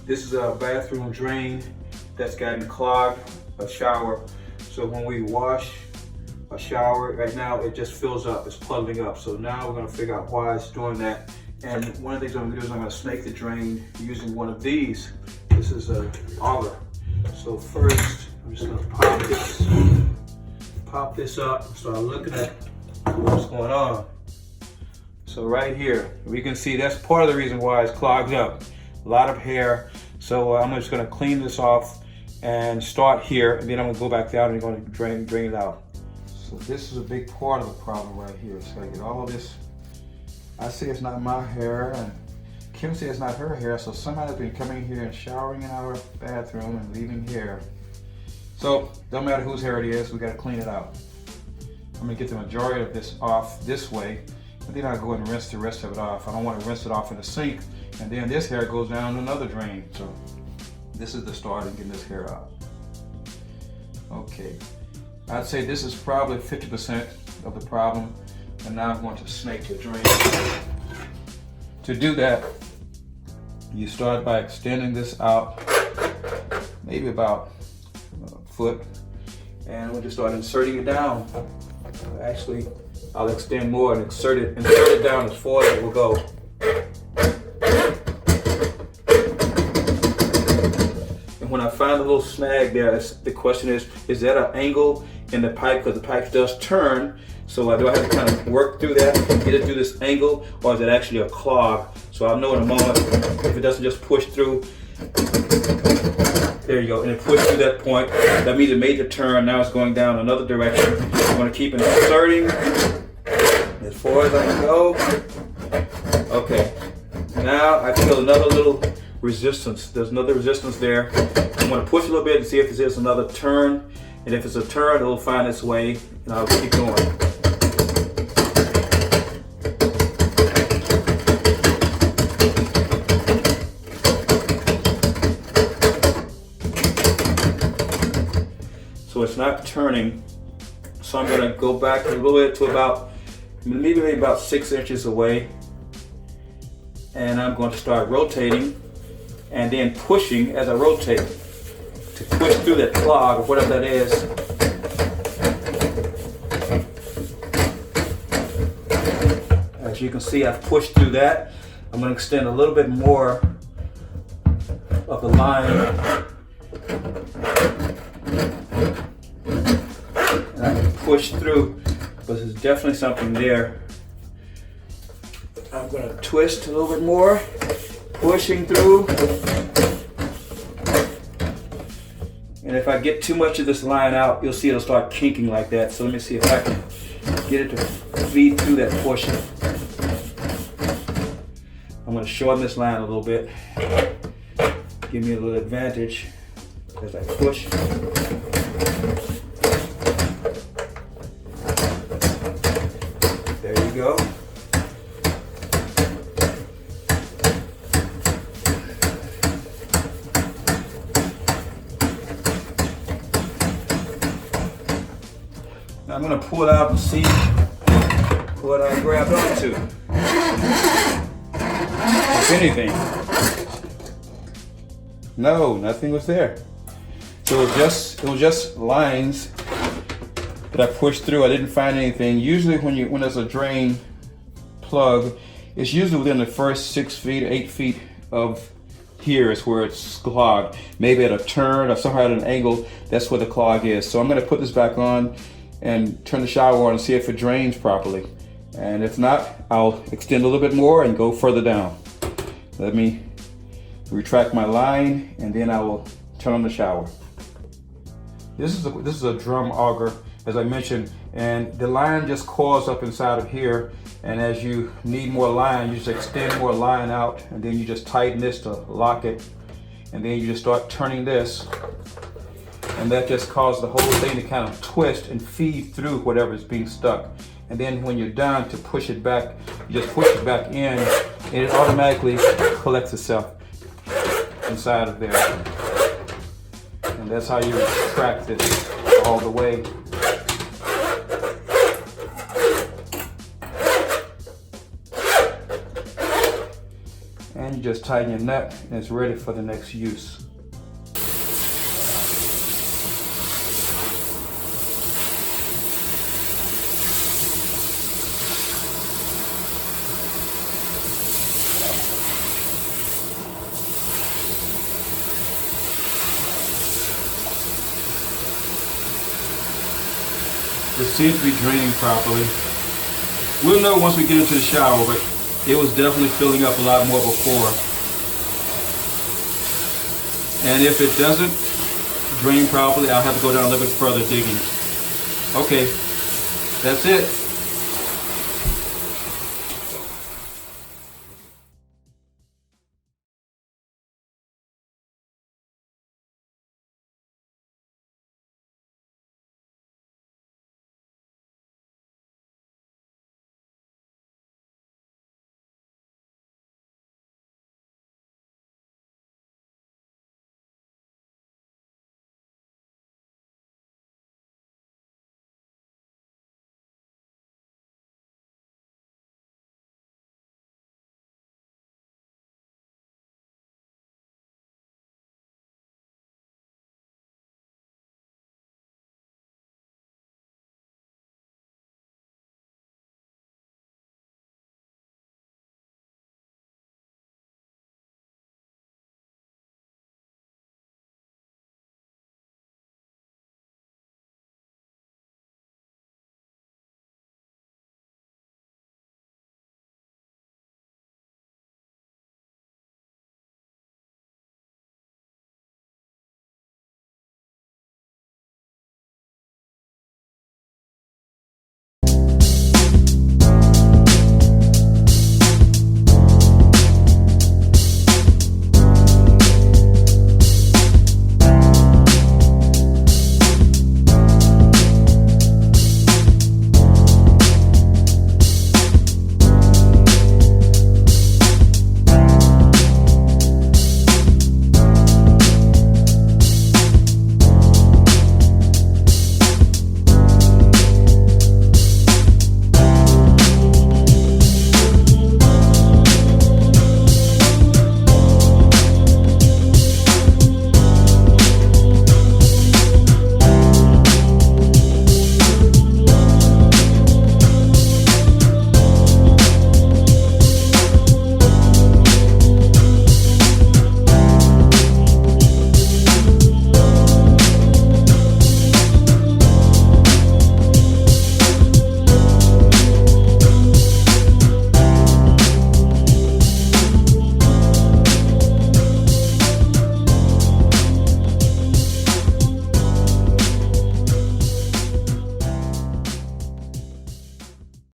This is a bathroom drain that's gotten clogged, a shower. So when we wash a shower, right now it just fills up, it's plugging up. So now we're gonna figure out why it's doing that. And one of the things I'm gonna do is I'm gonna snake the drain using one of these. This is a auger. So first, I'm just gonna pop this up, start looking at what's going on. So right here, we can see that's part of the reason why it's clogged up. A lot of hair. So I'm just gonna clean this off and start here, and then I'm gonna go back down and I'm gonna drain it out. So this is a big part of the problem right here. So I get all of this. I say it's not my hair, and Kim says it's not her hair. So somebody's been coming here and showering in our bathroom and leaving hair. So don't matter whose hair it is, we gotta clean it out. I'm gonna get the majority of this off this way, and then I'll go and rinse the rest of it off. I don't want to rinse it off in the sink, and then this hair goes down another drain. So this is the start of getting this hair out. Okay, I'd say this is probably 50% of the problem, and now I'm going to snake the drain. To do that, you start by extending this out, maybe about a foot, and we'll just start inserting it down. Actually, I'll extend more and insert it down as far as it will go. And when I find a little snag there, the question is that an angle in the pipe? Because the pipe does turn, so do I have to kind of work through that and get it through this angle, or is it actually a clog? So I'll know in a moment if it doesn't just push through. There you go, and it pushed through that point. That means it made the turn, now it's going down another direction. I'm gonna keep inserting as far as I can go. Okay, now I feel another little resistance. There's another resistance there. I'm gonna push a little bit and see if there's another turn. And if it's a turn, it'll find its way, and I'll keep going. So it's not turning, so I'm gonna go back a little bit to about, maybe about 6 inches away, and I'm going to start rotating and then pushing as I rotate to push through that clog or whatever that is. As you can see, I've pushed through that. I'm going to extend a little bit more of the line. And I can push through, but there's definitely something there. I'm going to twist a little bit more, pushing through. And if I get too much of this line out, you'll see it'll start kinking like that. So let me see if I can get it to feed through that portion. I'm going to shorten this line a little bit. Give me a little advantage as I push. There you go. Now I'm going to pull it out and see what I grabbed onto. If anything. No, nothing was there. So it was just lines that I pushed through. I didn't find anything. Usually when there's a drain plug, it's usually within the first 6 feet, 8 feet of here is where it's clogged. Maybe at a turn or somehow at an angle, that's where the clog is. So I'm going to put this back on and turn the shower on and see if it drains properly. And if not, I'll extend a little bit more and go further down. Let me retract my line, and then I will turn on the shower. This is a drum auger, as I mentioned, and the line just coils up inside of here. And as you need more line, you just extend more line out, and then you just tighten this to lock it, and then you just start turning this, and that just causes the whole thing to kind of twist and feed through whatever is being stuck. And then when you're done to push it back, you just push it back in, and it automatically collects itself inside of there. And that's how you retract this all the way. And you just tighten your nut and it's ready for the next use. It seems to be draining properly. We'll know once we get into the shower, but it was definitely filling up a lot more before. And if it doesn't drain properly, I'll have to go down a little bit further digging. Okay, that's it.